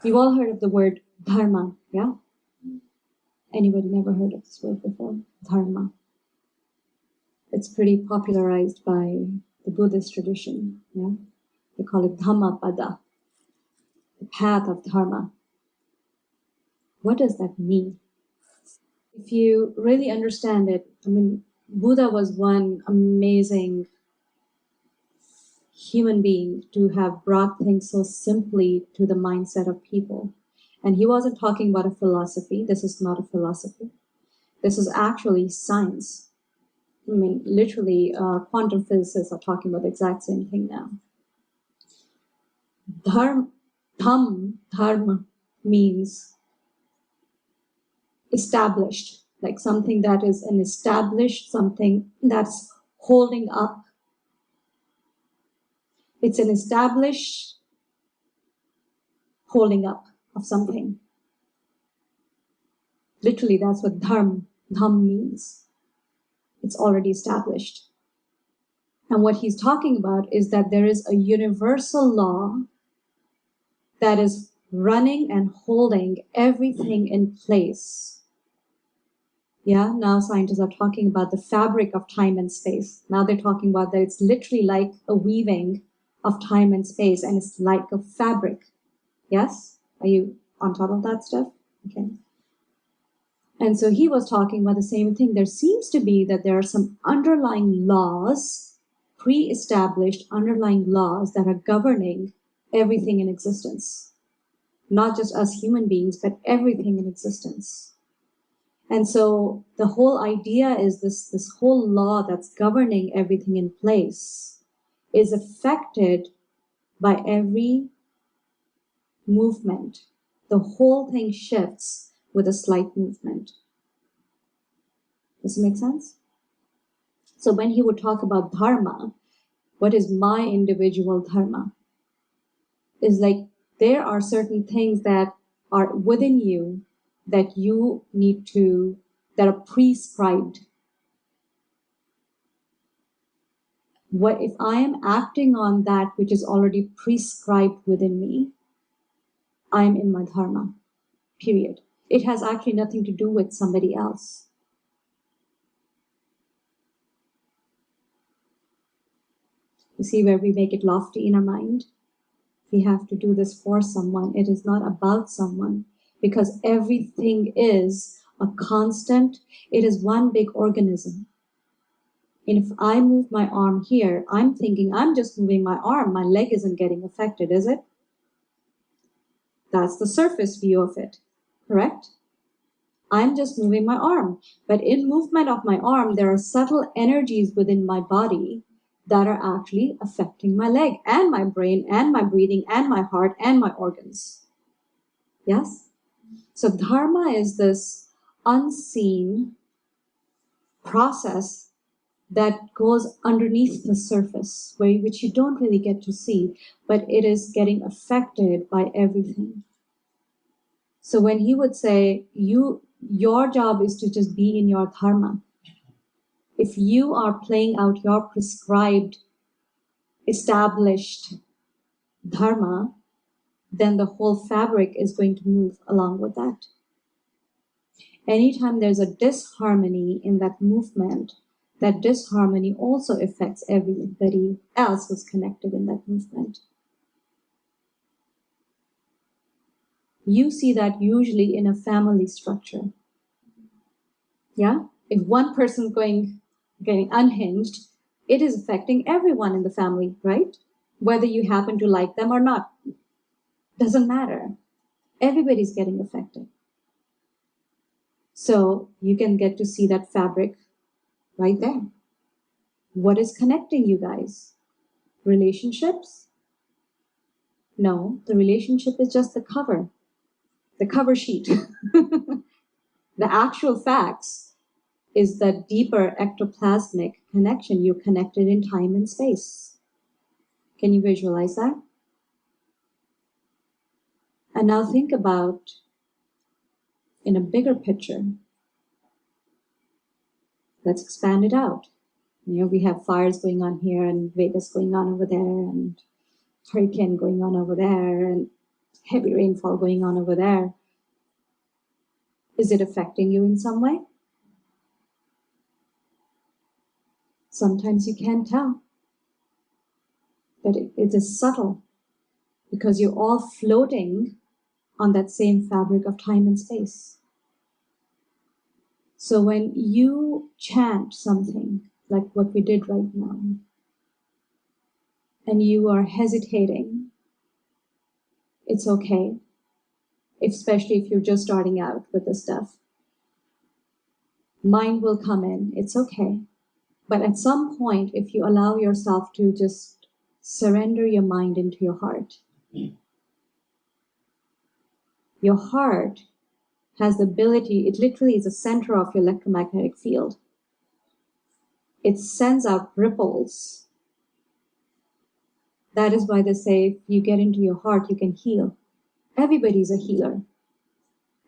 You've all heard of the word Dharma, yeah? Anybody never heard of this word before? Dharma. It's pretty popularized by the Buddhist tradition, yeah? They call it Dhammapada, the path of Dharma. What does that mean? If you really understand it, I mean, Buddha was one amazing human being to have brought things so simply to the mindset of people. And he wasn't talking about a philosophy. This is not a philosophy. This is actually science. I mean, literally, quantum physicists are talking about the exact same thing now. Dharma means established, like something that is an established, something that's holding up. It's an established holding up of something. Literally, that's what dham means. It's already established. And what he's talking about is that there is a universal law that is running and holding everything in place. Yeah, now scientists are talking about the fabric of time and space. Now they're talking about that it's literally like a weaving of time and space, and it's like a fabric. Yes? Are you on top of that stuff? Okay. And so he was talking about the same thing. There seems to be that there are some underlying laws, pre-established underlying laws that are governing everything in existence. Not just us human beings, but everything in existence. And so the whole idea is this whole law that's governing everything in place is affected by every movement. The whole thing shifts with a slight movement. Does it make sense? So when he would talk about dharma, what is my individual dharma? Is like there are certain things that are within you that you need to, that are prescribed. What if I am acting on that which is already prescribed within me, I'm in my dharma, period. It has actually nothing to do with somebody else. You see where we make it lofty in our mind? We have to do this for someone. It is not about someone, because everything is a constant. It is one big organism. And if I move my arm here, I'm thinking I'm just moving my arm. My leg isn't getting affected, is it? That's the surface view of it, correct? I'm just moving my arm. But in movement of my arm, there are subtle energies within my body that are actually affecting my leg and my brain and my breathing and my heart and my organs. Yes? So dharma is this unseen process that goes underneath the surface, which you don't really get to see, but it is getting affected by everything. So when he would say, your job is to just be in your dharma. If you are playing out your prescribed, established dharma, then the whole fabric is going to move along with that. Anytime there's a disharmony in that movement, that disharmony also affects everybody else who's connected in that movement. You see that usually in a family structure. Yeah? If one person's getting unhinged, it is affecting everyone in the family, right? Whether you happen to like them or not. Doesn't matter. Everybody's getting affected. So you can get to see that fabric right there. What is connecting you guys? Relationships? No, the relationship is just the cover sheet. The actual facts is that deeper ectoplasmic connection. You're connected in time and space. Can you visualize that? And now think about in a bigger picture. Let's expand it out. We have fires going on here and Vegas going on over there and hurricane going on over there. And heavy rainfall going on over there. Is it affecting you in some way? Sometimes you can't tell. But it is subtle because you're all floating on that same fabric of time and space. So when you chant something like what we did right now, and you are hesitating, it's okay, especially if you're just starting out with this stuff. Mind will come in, it's okay. But at some point, if you allow yourself to just surrender your mind into your heart has the ability, it literally is the center of your electromagnetic field. It sends out ripples. That is why they say if you get into your heart, you can heal. Everybody's a healer.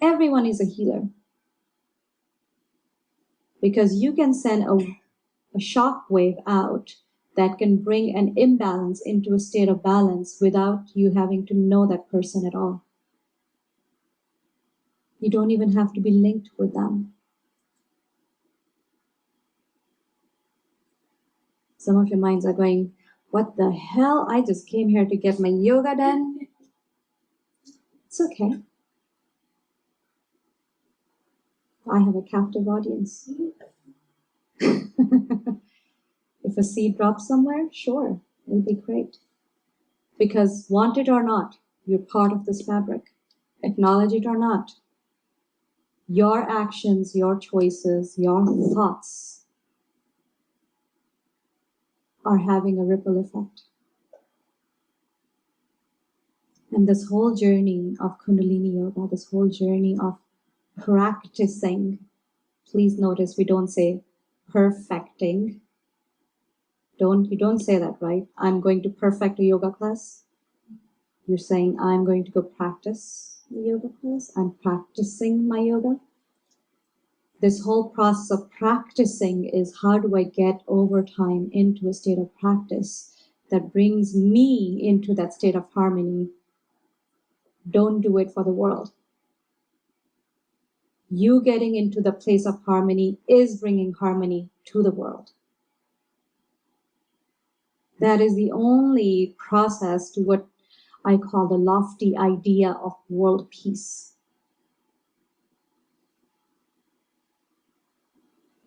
Everyone is a healer. Because you can send a shock wave out that can bring an imbalance into a state of balance without you having to know that person at all. You don't even have to be linked with them. Some of your minds are going, what the hell? I just came here to get my yoga done. It's okay. I have a captive audience. If a seed drops somewhere, sure, it'll be great. Because want it or not, you're part of this fabric. Acknowledge it or not. Your actions, your choices, your thoughts are having a ripple effect. And this whole journey of Kundalini Yoga, this whole journey of practicing, please notice we don't say perfecting. You don't say that, right? I'm going to perfect a yoga class. You're saying I'm going to go practice the yoga class. I'm practicing my yoga. This whole process of practicing is how do I get over time into a state of practice that brings me into that state of harmony. Don't do it for the world. You getting into the place of harmony is bringing harmony to the world. That is the only process to what I call the lofty idea of world peace.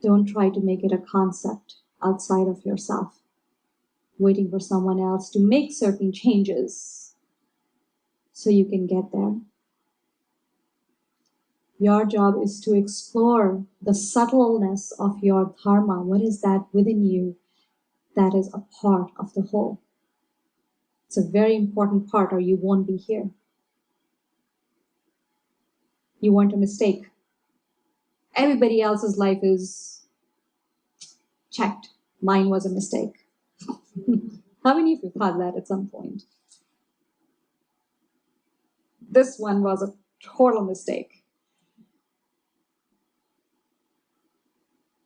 Don't try to make it a concept outside of yourself, waiting for someone else to make certain changes so you can get there. Your job is to explore the subtleness of your dharma. What is that within you that is a part of the whole? It's a very important part or you won't be here. You weren't a mistake. Everybody else's life is checked. Mine was a mistake. How many of you thought that at some point? This one was a total mistake.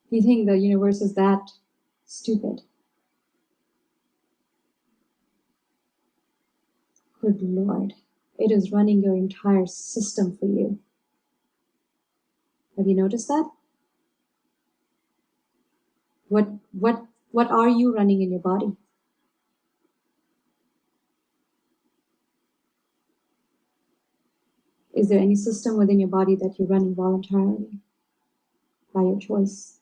You think the universe is that stupid? Good Lord, it is running your entire system for you. Have you noticed that? What are you running in your body? Is there any system within your body that you're running voluntarily by your choice?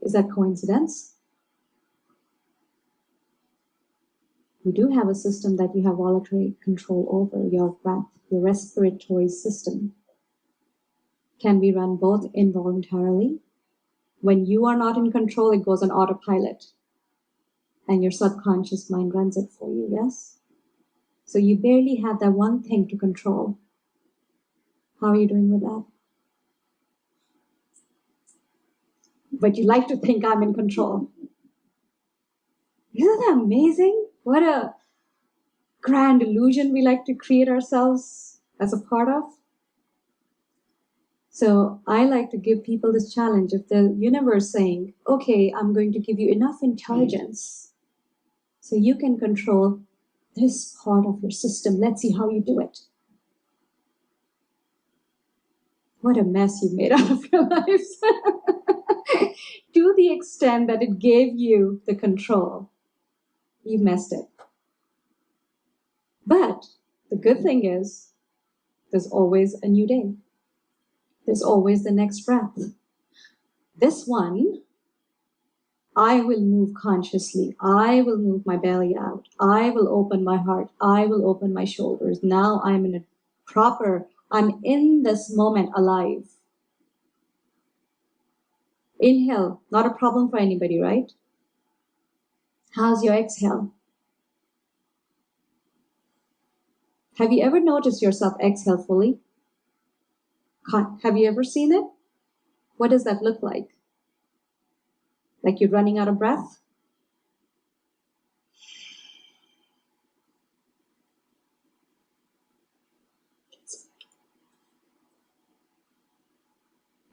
Is that coincidence? You do have a system that you have voluntary control over, your breath, your respiratory system can be run both involuntarily. When you are not in control, it goes on autopilot and your subconscious mind runs it for you, yes? So you barely have that one thing to control. How are you doing with that? But you like to think I'm in control. Isn't that amazing? What a grand illusion we like to create ourselves as a part of. So I like to give people this challenge. If the universe saying, okay, I'm going to give you enough intelligence so you can control this part of your system. Let's see how you do it. What a mess you made out of your lives. To the extent that it gave you the control, you messed it. But the good thing is, there's always a new day. There's always the next breath. This one, I will move consciously. I will move my belly out. I will open my heart. I will open my shoulders. Now I'm in this moment alive. Inhale, not a problem for anybody, right? How's your exhale? Have you ever noticed yourself exhale fully? Have you ever seen it? What does that look like? Like you're running out of breath?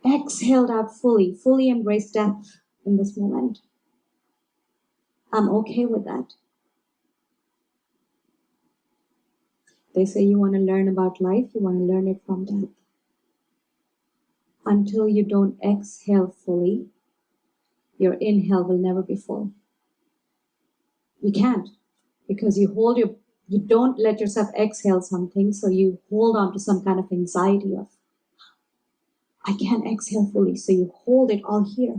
Exhaled out fully embrace death in this moment. I'm okay with that. They say you want to learn about life, you want to learn it from death. Until you don't exhale fully, your inhale will never be full. You can't, because you don't let yourself exhale something, so you hold on to some kind of anxiety of, I can't exhale fully, so you hold it all here.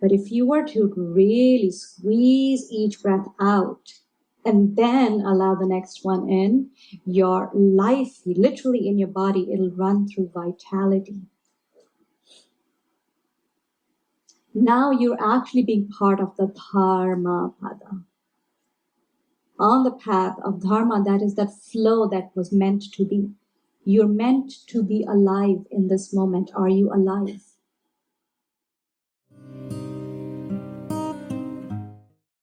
But if you were to really squeeze each breath out and then allow the next one in, your life, literally in your body, it'll run through vitality. Now you're actually being part of the Dharma pada. On the path of Dharma, that is that flow that was meant to be. You're meant to be alive in this moment. Are you alive?